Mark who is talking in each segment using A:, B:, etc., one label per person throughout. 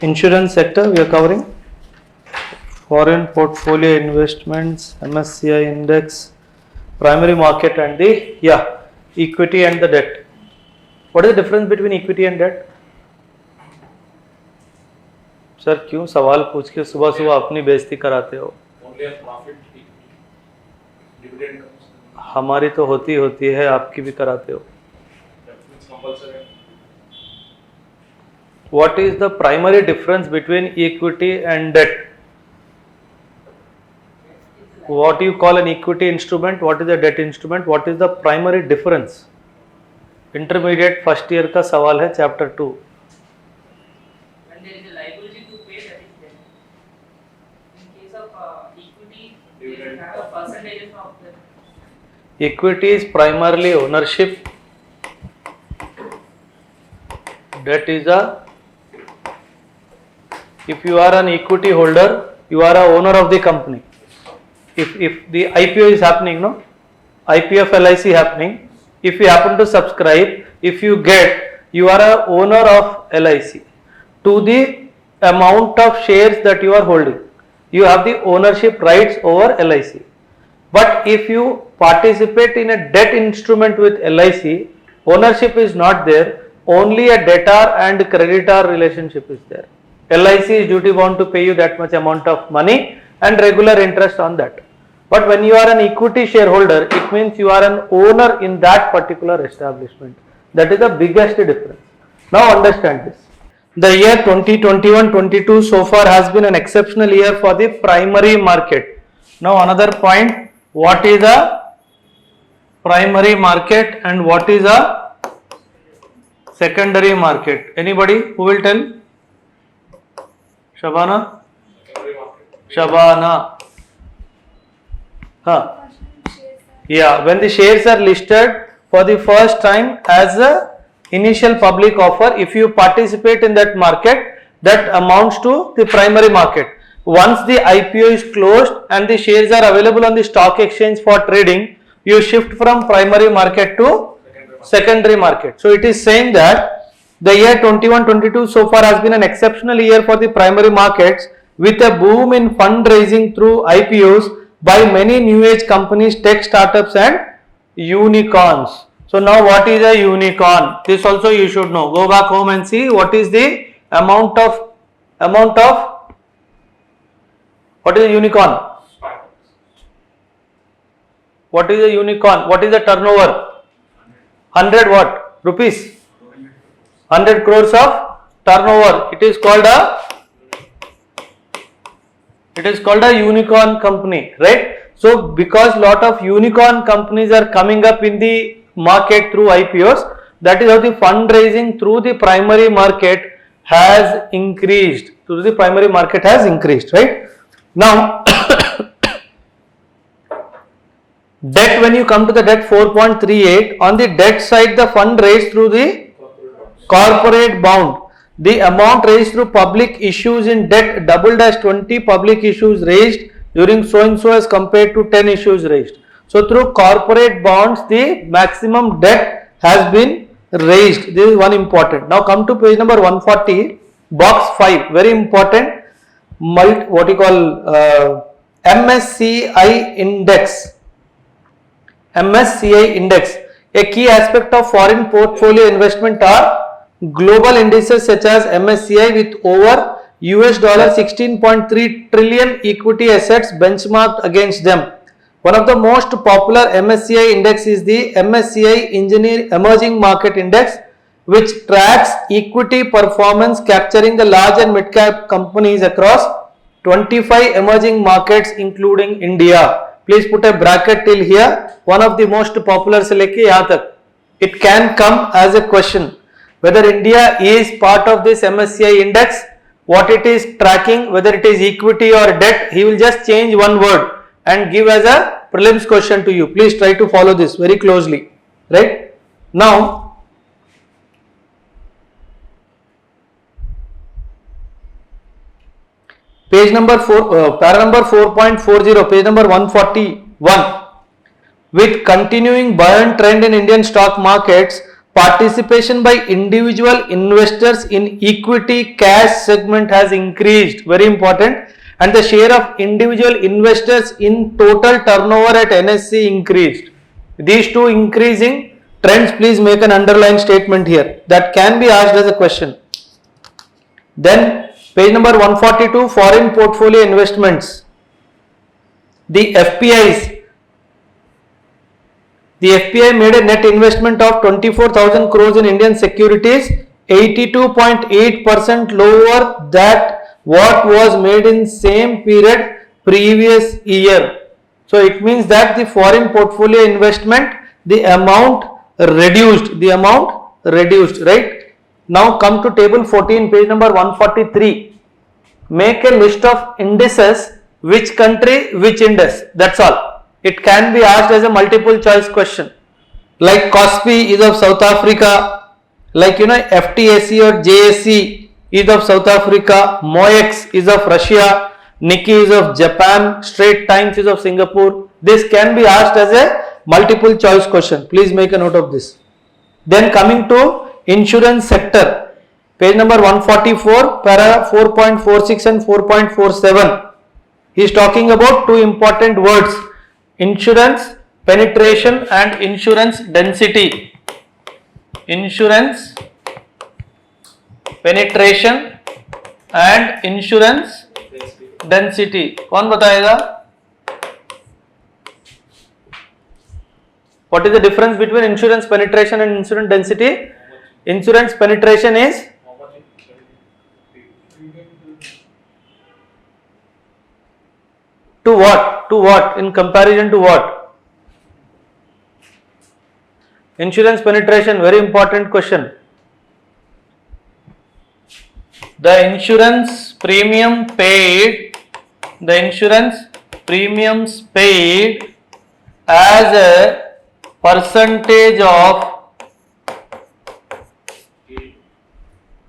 A: Insurance sector we are covering. Foreign portfolio investments, MSCI index, primary market and the equity and the debt. What is the difference between equity and debt? Sir क्यों सवाल पूछ के सुबह सुबह अपनी बेइज्जती कराते हो? हमारी तो होती है, आपकी भी कराते हो. What is the primary difference between equity and debt? What do you call an equity instrument? What is a debt instrument? What is the primary difference? Intermediate first year का सवाल है chapter 2.
B: When there is a liability to pay, that is debt. In case of equity, they will have a percentage of the.
A: Equity is primarily ownership. Debt is if you are an equity holder, you are a owner of the company. If the IPO is happening, no, IPO of LIC happening, if you happen to subscribe, if you get, you are a owner of LIC to the amount of shares that you are holding. You have the ownership rights over LIC. But if you participate in a debt instrument with LIC, ownership is not there, only a debtor and creditor relationship is there. LIC is duty bound to pay you that much amount of money and regular interest on that. But when you are an equity shareholder, it means you are an owner in that particular establishment. That is the biggest difference. Now understand this. The year 2021-22 so far has been an exceptional year for the primary market. Now another point, what is a primary market and what is a secondary market? Anybody who will tell? Shabana? Shabana. Yeah, when the shares are listed for the first time as a initial public offer, if you participate in that market, that amounts to the primary market. Once the IPO is closed and the shares are available on the stock exchange for trading, you shift from primary market to secondary market. So it is saying that the year 21-22 so far has been an exceptional year for the primary markets with a boom in fundraising through IPOs by many new age companies, tech startups and unicorns. So now what is a unicorn? This also you should know. Go back home and see what is the amount of what is a unicorn? What is a unicorn? What is the turnover? 100 what? Rupees? 100 crores of turnover. It is called a unicorn company, right? So because lot of unicorn companies are coming up in the market through IPOs, that is how the fundraising through the primary market has increased. Right? Now debt, when you come to the debt 4.38, on the debt side the fund raised through the corporate bond. The amount raised through public issues in debt doubled as 20 public issues raised during so and so as compared to 10 issues raised. So through corporate bonds the maximum debt has been raised. This is one important. Now come to page number 140, box 5, very important. What you call MSCI index. MSCI index. A key aspect of foreign portfolio investment are global indices such as MSCI with over $16.3 trillion equity assets benchmarked against them. One of the most popular MSCI index is the MSCI Emerging Market Index, which tracks equity performance capturing the large and mid cap companies across 25 emerging markets including India. Please put a bracket till here. One of the most popular se leke yahan tak. It can come as a question whether India is part of this MSCI index, what it is tracking, whether it is equity or debt. He will just change one word and give as a prelims question to you. Please try to follow this very closely. Right? Now, page number 4, para number 4.40, page number 141. With continuing buoyant trend in Indian stock markets, participation by individual investors in equity cash segment has increased, very important, and the share of individual investors in total turnover at NSE increased. These two increasing trends, please make an underline statement here that can be asked as a question. Then page number 142, foreign portfolio investments. The FPIs. The FPI made a net investment of 24,000 crores in Indian securities, 82.8% lower than what was made in same period previous year. So it means that the foreign portfolio investment, the amount reduced, right? Now come to table 14, page number 143. Make a list of indices, which country, which index, that's all. It can be asked as a multiple choice question. Like KOSPI is of South Africa, like FTSE or JSE is of South Africa, MOEX is of Russia, Nikkei is of Japan, Straits Times is of Singapore. This can be asked as a multiple choice question. Please make a note of this. Then coming to insurance sector, page number 144, para 4.46 and 4.47. He is talking about two important words: insurance penetration and insurance density. Insurance penetration and insurance density. कौन बताएगा? What is the difference between insurance penetration and insurance density? Insurance penetration is to what? To what? In comparison to what? Insurance penetration, very important question. The insurance premium paid, as a percentage of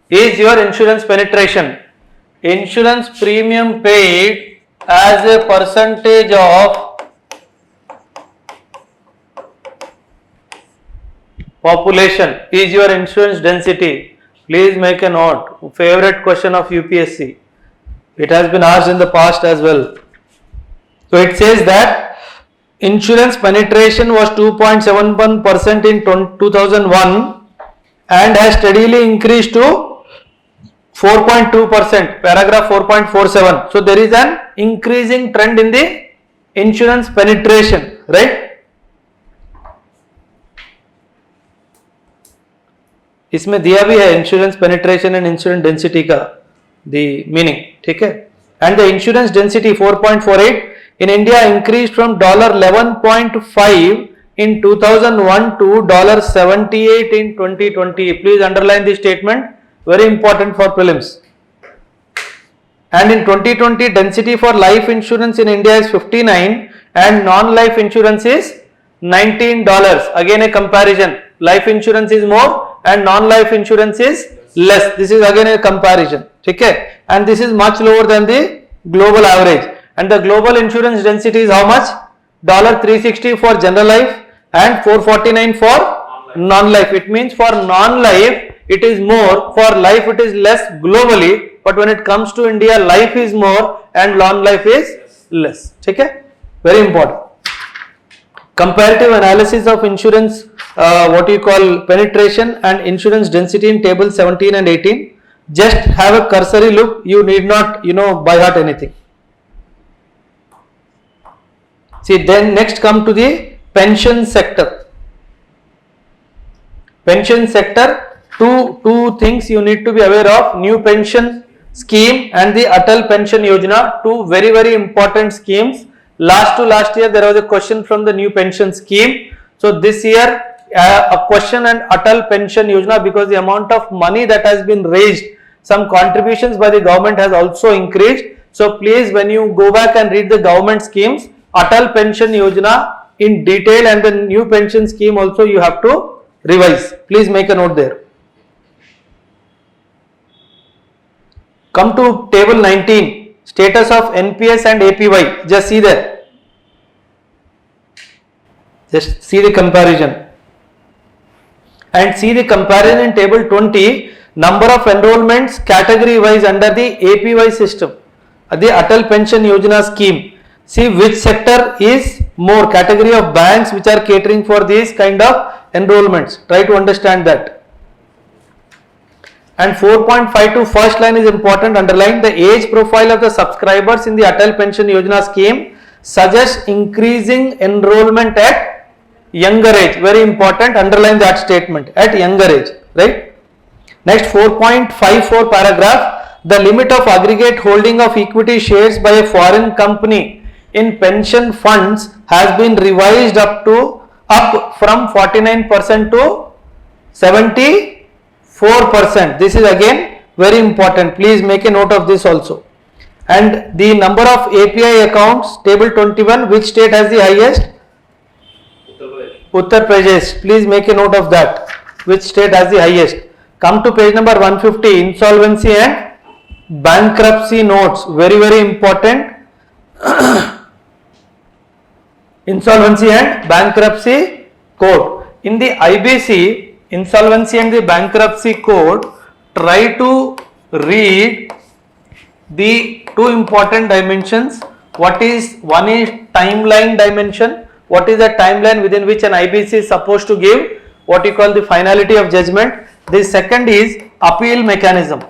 A: is your insurance penetration. Insurance premium paid as a percentage of population is your insurance density. Please make a note. Favorite question of UPSC. It has been asked in the past as well. So it says that insurance penetration was 2.71% in 2001 and has steadily increased to 4.2%, paragraph 4.47. So there is an increasing trend in the insurance penetration, right? इसमें दिया भी है insurance penetration and insurance density का दी meaning, ठीक है. And the insurance density 4.48 in India increased from $11.5 in 2001 to $78 in 2020. Please underline this statement, very important for prelims. And in 2020 density for life insurance in India is 59 and non-life insurance is $19. Again a comparison, life insurance is more and non-life insurance is less. This is again a comparison, okay? And this is much lower than the global average. And the global insurance density is how much? $360 for general life and $449 for non-life. It means for non-life it is more, for life it is less globally, but when it comes to India, life is more and non-life is less, okay? Very important. Comparative analysis of insurance, what you call penetration and insurance density in table 17 and 18. Just have a cursory look, you need not by heart anything. See, then next come to the pension sector. Pension sector, two things you need to be aware of: new pension scheme and the Atal Pension Yojana. Two very important schemes. Last year there was a question from the new pension scheme. So this year a question and Atal Pension Yojana, because the amount of money that has been raised, some contributions by the government has also increased. So please, when you go back and read the government schemes, Atal Pension Yojana in detail and the new pension scheme also you have to revise. Please make a note there. Come to table 19, status of NPS and APY. Just see there. Just see the comparison. and see the comparison in table 20, number of enrollments category wise under the APY system, the Atal Pension Yojana scheme. See which sector is more, category of banks which are catering for these kind of enrollments. Try to understand that. And 4.52 first line is important, underline the age profile of the subscribers in the Atal Pension Yojana scheme suggests increasing enrollment at younger age. Very important, underline that statement, at younger age, right? Next 4.54 paragraph, the limit of aggregate holding of equity shares by a foreign company in pension funds has been revised up from 49% to 74%. This is again very important. Please make a note of this also. And the number of API accounts, table 21, which state has the highest? Uttar Pradesh. Please make a note of that. Which state has the highest? Come to page number 150, insolvency and bankruptcy notes. Very, very important. Insolvency and bankruptcy code. In the IBC, insolvency and the bankruptcy code, try to read the two important dimensions. One is timeline dimension. What is the timeline within which an IBC is supposed to give what you call the finality of judgment. The second is appeal mechanism.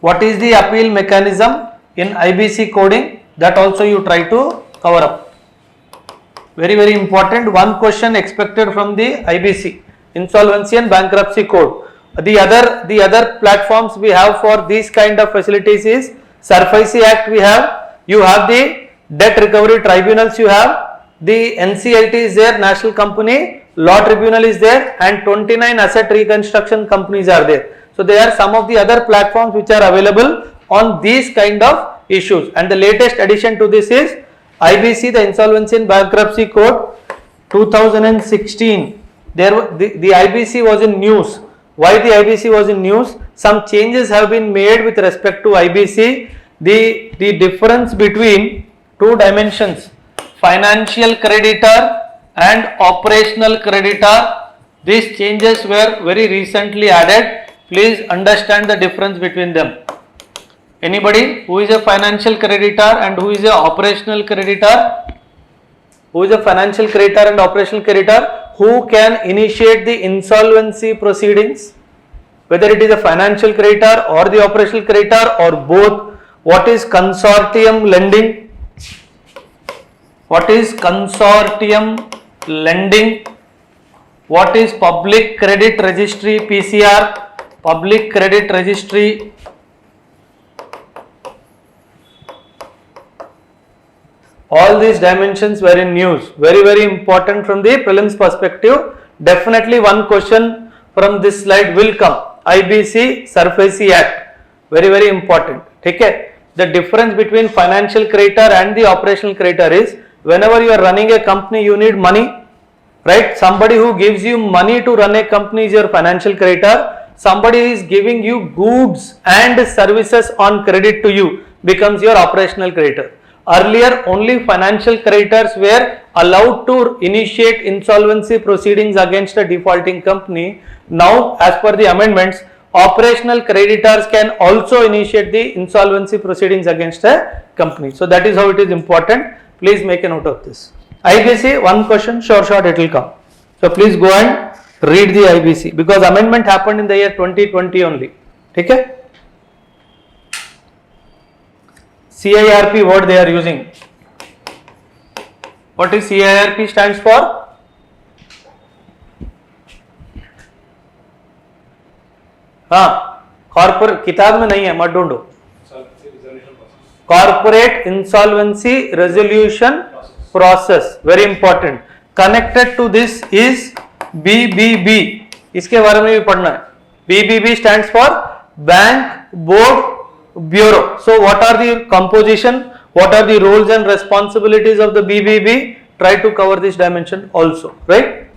A: What is the appeal mechanism in IBC coding? That also you try to cover up. Very, very important. One question expected from the IBC, insolvency and bankruptcy code. The other platforms we have for these kind of facilities is SARFAESI Act we have, you have the debt recovery tribunals, you have the NCLT is there, National Company Law Tribunal is there, and 29 asset reconstruction companies are there. So there are some of the other platforms which are available on these kind of issues, and the latest addition to this is IBC, the Insolvency and Bankruptcy Code 2016. The IBC was in news. Why the IBC was in news? Some changes have been made with respect to IBC. The difference between two dimensions, financial creditor and operational creditor, these changes were very recently added. Please understand the difference between them. Anybody who is a financial creditor and who is a operational creditor? Who is a financial creditor and operational creditor? Who can initiate the insolvency proceedings? Whether it is a financial creditor or the operational creditor or both. What is consortium lending? What is consortium lending? What is public credit registry, PCR? Public credit registry. All these dimensions were in news. Very, very important from the prelims perspective. Definitely one question from this slide will come. IBC, SARFAESI Act. Very, very important. Okay. The difference between financial creditor and the operational creditor is, whenever you are running a company, you need money, right? Somebody who gives you money to run a company is your financial creditor. Somebody is giving you goods and services on credit to you becomes your operational creditor. Earlier, only financial creditors were allowed to initiate insolvency proceedings against a defaulting company. Now, as per the amendments, operational creditors can also initiate the insolvency proceedings against a company. So, that is how it is important. Please make a note of this. IBC, one question, short it will come. So, please go and read the IBC, because amendment happened in the year 2020 only. Okay? CIRP, what they are using. What is CIRP stands for? Corporate, किताब में नहीं है, मत ढूंढो. Corporate Insolvency Resolution Process, very important. Connected to this is BBB. इसके बारे में भी पढ़ना है. BBB stands for Bank Board Bureau. So what are the composition? What are the roles and responsibilities of the BBB? Try to cover this dimension also, right?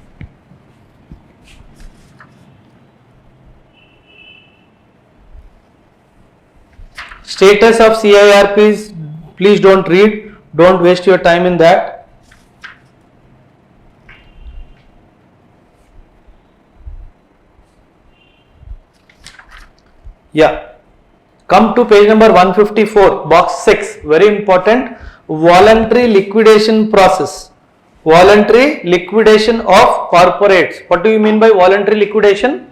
A: Status of CIRPs, please don't read, don't waste your time in that. Yeah. Come to page number 154, box 6. Very important. Voluntary liquidation process. Voluntary liquidation of corporates. What do you mean by voluntary liquidation?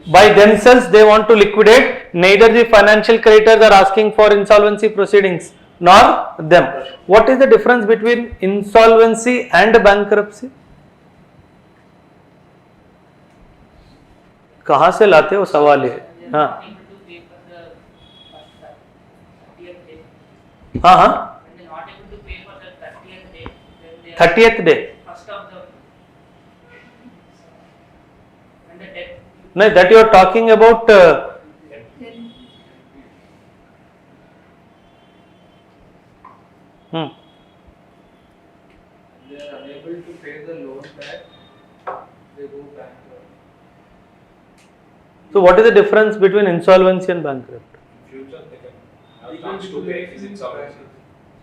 A: By themselves they want to liquidate. Neither the financial creditors are asking for insolvency proceedings nor them. What is the difference between insolvency and bankruptcy? कहाँ से लाते हो सवाल है? हाँ हाँ हाँ 30th day. No, that you are talking about
C: They are unable to pay the loan back, they go bankrupt.
A: so what is the difference between insolvency and bankrupt?
D: Future they can have funds to pay if it's insolvency.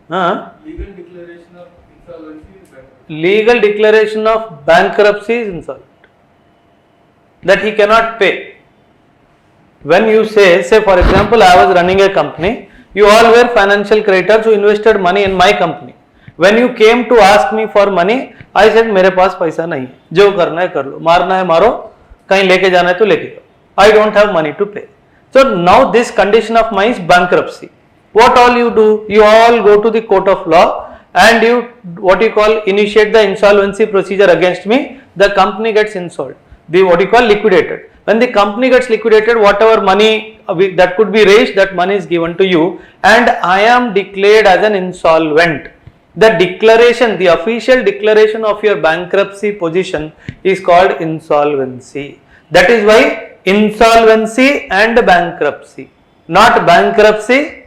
A: Huh?
C: Legal declaration of insolvency is bankrupt.
A: Legal declaration of bankruptcy is insolvent, that he cannot pay. When you say for example, I was running a company, you all were financial creditors who invested money in my company. When you came to ask me for money, I said मेरे पास पैसा नहीं है, जो करना है कर लो, मारना है मारो, कहीं लेके जाना है तो लेके जाओ. I don't have money to pay. So now this condition of mine is bankruptcy. What all you do? You all go to the court of law and you what you call initiate the insolvency procedure against me. The company gets insolved. The what you call liquidated. When the company gets liquidated, whatever money that could be raised, that money is given to you, and I am declared as an insolvent. The declaration, the official declaration of your bankruptcy position is called insolvency. That is why insolvency and bankruptcy, not bankruptcy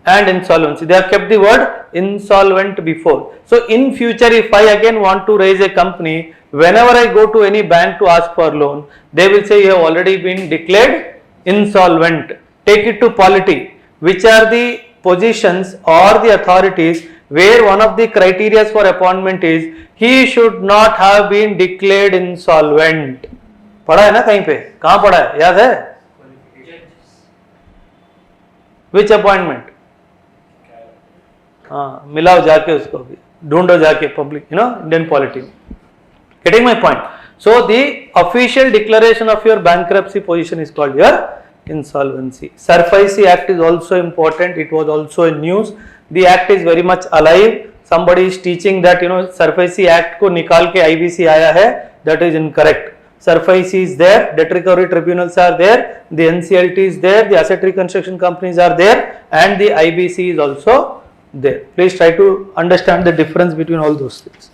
A: and insolvency. They have kept the word insolvent before. So in future, if I again want to raise a company, whenever I go to any bank to ask for loan, they will say you have already been declared insolvent. Take it to polity. Which are the positions or the authorities where one of the criteria for appointment is he should not have been declared insolvent. पढ़ा है ना कहीं पे? कहाँ पढ़ा है? याद है? Which appointment? हाँ मिलाओ जाके उसको भी, ढूंढो जाके public, Indian polity. Getting my point? So the official declaration of your bankruptcy position is called your insolvency. SARFAESI Act is also important. It was also in news. The act is very much alive. Somebody is teaching that SARFAESI Act को निकाल के IBC आया है. That is incorrect. SARFAESI is there. Debt recovery tribunals are there. The NCLT is there. The asset reconstruction companies are there, and the IBC is also there. Please try to understand the difference between all those things.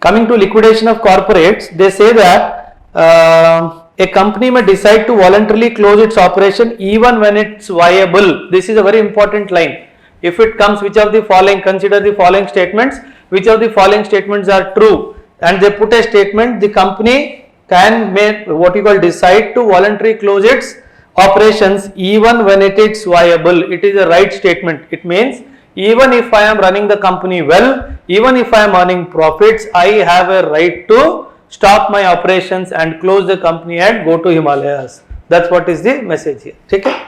A: Coming to liquidation of corporates, they say that a company may decide to voluntarily close its operation even when it's viable. This is a very important line. If it comes, which of the following, consider the following statements, which of the following statements are true, and they put a statement, the company can make what you call decide to voluntarily close its operations even when it is viable. It is a right statement. It means even if I am running the company well, even if I am earning profits, I have a right to stop my operations and close the company and go to Himalayas. That's what is the message here. Okay?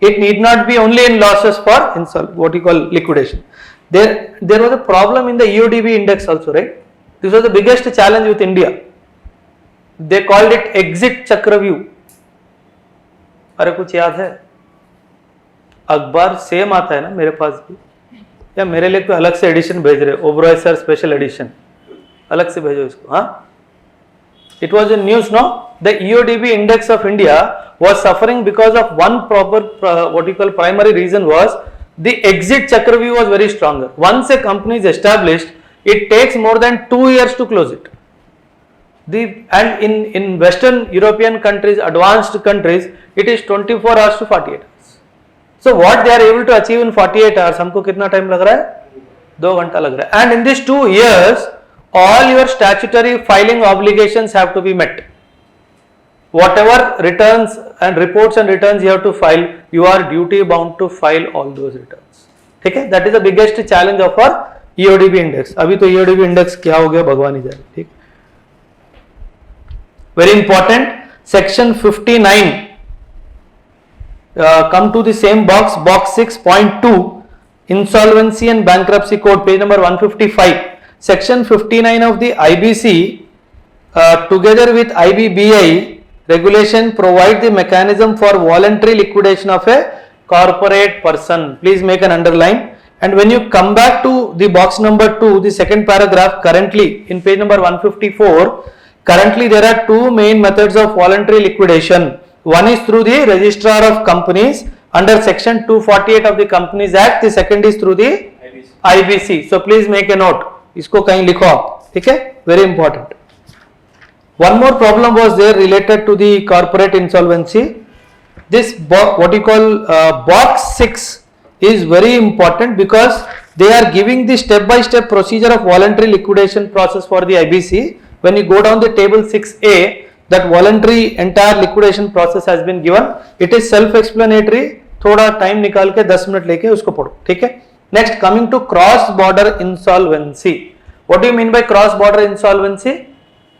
A: It need not be only in losses for what you call liquidation. There was a problem in the EODB index also, right? This was the biggest challenge with India. They called it exit Chakravyuh. अरे कुछ याद है? अखबार same आता है ना मेरे पास भी, या मेरे लिए कोई अलग से एडिशन भेज रहे? ओबरॉय सर स्पेशल एडिशन अलग से भेजो इसको. हाँ, it was in news, no? The EODB index of India was suffering because of one what you call primary reason was the exit Chakravyuh was very stronger. Once a company is established, it takes more than 2 years to close it. And in Western European countries, advanced countries, it is 24 hours to 48 hours. So what they are able to achieve in 48 hours, हमको कितना time लग रहा है? 2 घंटा लग रहा है. And in these 2 years, all your statutory filing obligations have to be met. Whatever returns and reports and returns you have to file, you are duty bound to file all those returns. ठीक है? That is the biggest challenge of our EODB index. अभी तो EODB index क्या हो गया भगवान ही जाने. ठीक. Very important. Section 59. come to the same box, box 6.2, Insolvency and Bankruptcy Code, page number 155, section 59 of the IBC, together with IBBI regulation, provide the mechanism for voluntary liquidation of a corporate person. Please make an underline. And when you come back to the box number 2, the second paragraph, currently in page number 154, currently there are two main methods of voluntary liquidation. One is through the Registrar of Companies under section 248 of the Companies Act. The second is through the IBC. So please make a note. इसको कहीं लिखो आप, ठीक है? Very important. One more problem was there related to the corporate insolvency. This what you call box 6 is very important because they are giving the step-by-step procedure of voluntary liquidation process for the IBC. When you go down the table 6A, that voluntary entire liquidation process has been given. It is self-explanatory. थोड़ा time निकाल के 10 minute लेके उसको पढ़ो, ठीक है? Next, coming to cross-border insolvency. What do you mean by cross-border insolvency?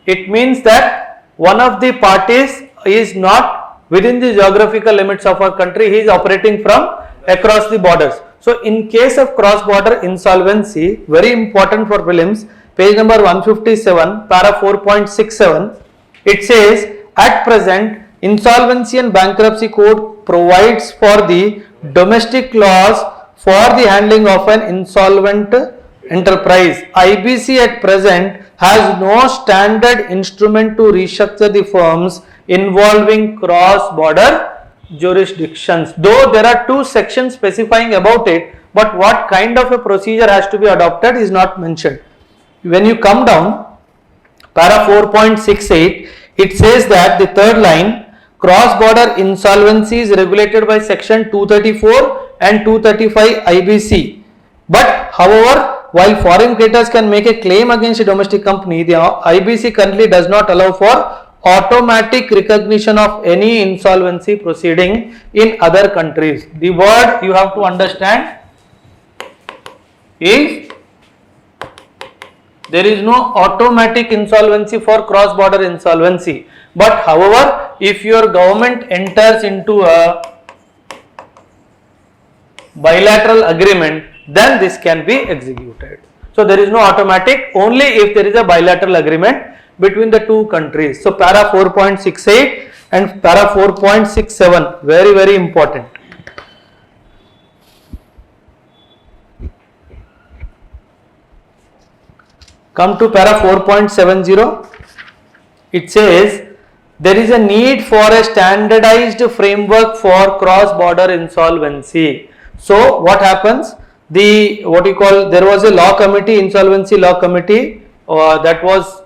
A: It means that one of the parties is not within the geographical limits of our country. He is operating from across the borders. So in case of cross-border insolvency, very important for prelims, page number 157, para 4.67, it says, at present, Insolvency and Bankruptcy Code provides for the domestic laws for the handling of an insolvent enterprise. IBC at present has no standard instrument to restructure the firms involving cross-border jurisdictions. Though there are two sections specifying about it, but what kind of a procedure has to be adopted is not mentioned. When you come down, para 4.68, it says that the third line, cross-border insolvency is regulated by section 234 and 235 IBC. But however, while foreign creditors can make a claim against a domestic company, the IBC currently does not allow for automatic recognition of any insolvency proceeding in other countries. The word you have to understand is there is no automatic insolvency for cross-border insolvency. But however, if your government enters into a bilateral agreement, then this can be executed. So there is no automatic, only if there is a bilateral agreement between the two countries. So para 4.68 and para 4.67, very, very important. Come to para 4.70, it says there is a need for a standardized framework for cross-border insolvency. So what happens? There was a law committee, insolvency law committee, that was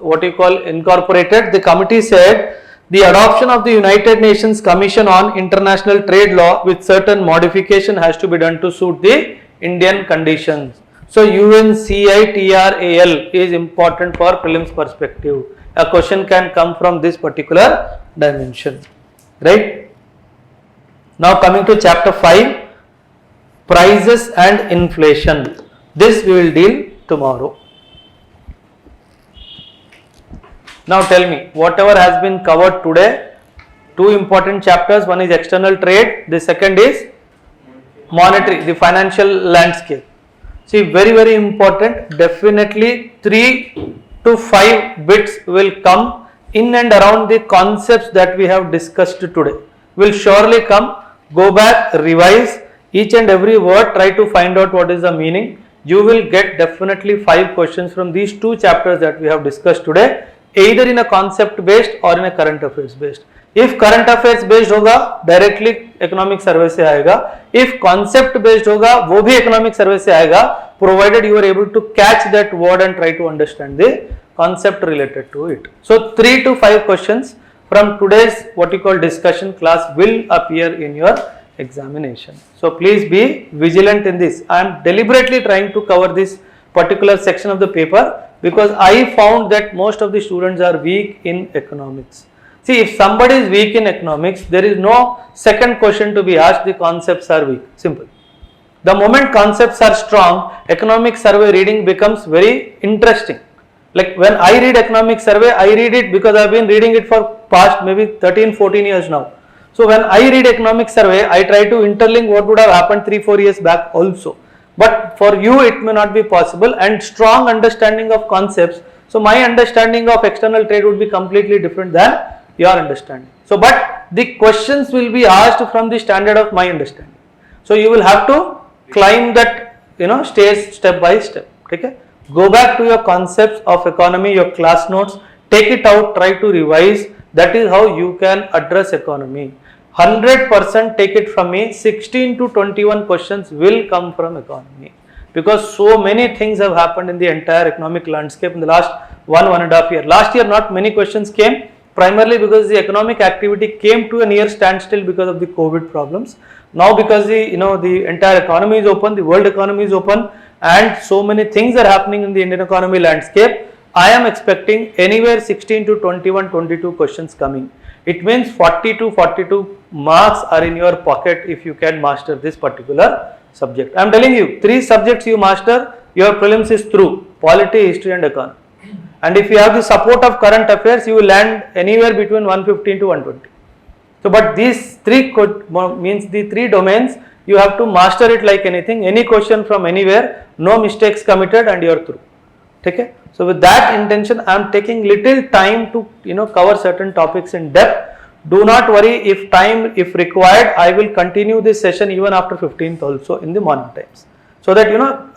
A: incorporated. The committee said the adoption of the United Nations Commission on International Trade Law with certain modification has to be done to suit the Indian conditions. So UNCITRAL is important for prelims perspective. A question can come from this particular dimension, right? Now coming to chapter 5, prices and inflation. This we will deal tomorrow. Now tell me, whatever has been covered today, two important chapters, one is external trade, the second is monetary, the financial landscape. See, very, very important, definitely 3 to 5 bits will come in and around the concepts that we have discussed today. Will surely come, go back, revise each and every word, try to find out what is the meaning. You will get definitely 5 questions from these two chapters that we have discussed today, either in a concept based or in a current affairs based. If current affairs based होगा, directly economic survey से आएगा. If concept based होगा, वो भी economic survey से आएगा, provided you are able to catch that word and try to understand the concept related to it. So 3 to 5 questions from today's discussion class will appear in your examination. So please be vigilant in this. I am deliberately trying to cover this particular section of the paper because I found that most of the students are weak in economics. See, if somebody is weak in economics, there is no second question to be asked, the concepts are weak, simple. The moment concepts are strong, economic survey reading becomes very interesting. Like when I read economic survey, I read it because I have been reading it for past maybe 13-14 years now. So when I read economic survey, I try to interlink what would have happened 3-4 years back also. But for you it may not be possible, and strong understanding of concepts. So my understanding of external trade would be completely different than your understanding. So but the questions will be asked from the standard of my understanding. So you will have to climb that, stairs step by step. Okay? Go back to your concepts of economy, your class notes, take it out, try to revise. That is how you can address economy. 100% take it from me, 16 to 21 questions will come from economy, because so many things have happened in the entire economic landscape in the last 1.5 years. Last year not many questions came, primarily because the economic activity came to a near standstill because of the COVID problems. Now because the entire economy is open, the world economy is open, and so many things are happening in the Indian economy landscape, I am expecting anywhere 16 to 21, 22 questions coming. It means 40 to 42 marks are in your pocket if you can master this particular subject. I am telling you, 3 subjects you master, your prelims is through: polity, history and economy. And if you have the support of current affairs, you will land anywhere between 115 to 120. So but these 3 means the 3 domains, you have to master it like anything. Any question from anywhere, no mistakes committed, and you are through. Okay? So with that intention, I am taking little time to cover certain topics in depth. Do not worry, if required, I will continue this session even after 15th also in the morning times. So that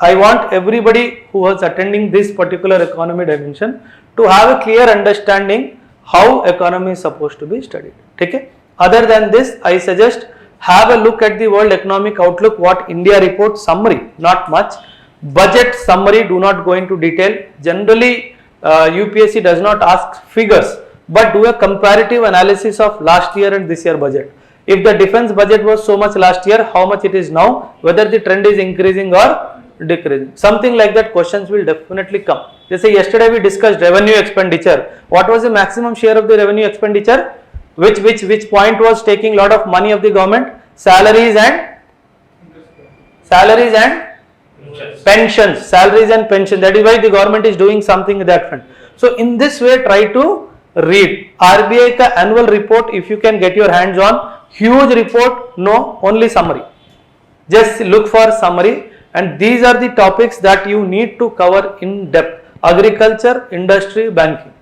A: I want everybody who was attending this particular economy dimension to have a clear understanding how economy is supposed to be studied. Okay? Other than this, I suggest have a look at the World Economic Outlook, what India report summary, not much. Budget summary, do not go into detail. Generally, UPSC does not ask figures, but do a comparative analysis of last year and this year budget. If the defense budget was so much last year, how much it is now, whether the trend is increasing or decreasing. Something like that questions will definitely come. Just say yesterday we discussed revenue expenditure. What was the maximum share of the revenue expenditure? Which point was taking lot of money of the government? Salaries and pensions. Salaries and pensions. That is why the government is doing something in that front. So in this way, try to read RBI ka annual report. If you can get your hands on, huge report, no, only summary. Just look for summary, and these are the topics that you need to cover in depth. Agriculture, industry, banking.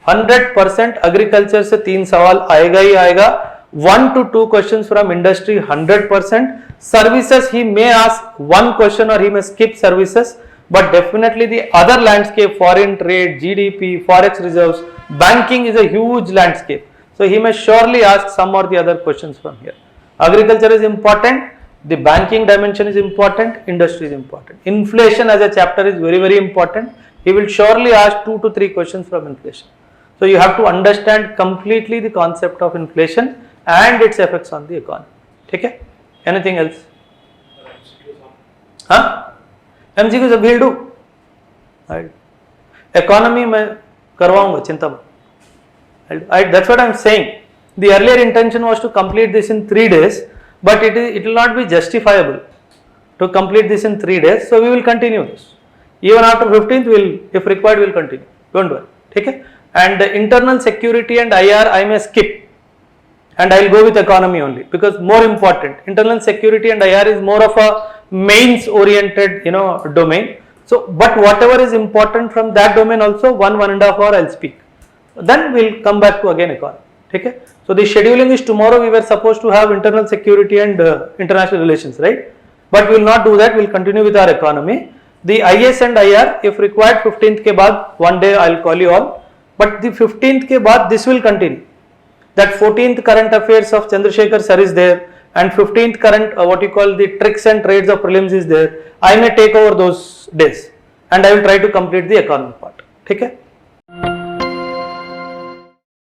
A: 100% agriculture से 3 सवाल आएगा ही आएगा. 1 to 2 questions from industry, 100%. Services, he may ask 1 question or he may skip services, but definitely the other landscape, foreign trade, GDP, forex reserves, banking is a huge landscape. So he may surely ask some or the other questions from here. Agriculture is important, the banking dimension is important, industry is important. Inflation as a chapter is very, very important. He will surely ask 2 to 3 questions from inflation. So you have to understand completely the concept of inflation and its effects on the economy. Okay? Anything else? Huh? MCQ we'll do. Right. Economy मैं करवाऊंगा, चिंता मत. That's what I am saying. The earlier intention was to complete this in 3 days, but it will not be justifiable to complete this in 3 days. So we will continue this. Even after 15th, if required, we will continue. Don't worry. Okay? And the internal security and IR I may skip, and I will go with economy only, because more important. Internal security and IR is more of a mains oriented domain. So but whatever is important from that domain also, 1.5 hour I will speak. Then we will come back to again economy. Okay? So the scheduling is tomorrow. We were supposed to have internal security and international relations, right? But we will not do that. We will continue with our economy. The IS and IR, if required, 15th ke baad, one day I will call you all. But the 15th ke baad, this will continue. That 14th current affairs of Chandrasekhar sir is there, and 15th current what you call the tricks and trades of prelims is there. I may take over those days, and I will try to complete the economy part. Okay?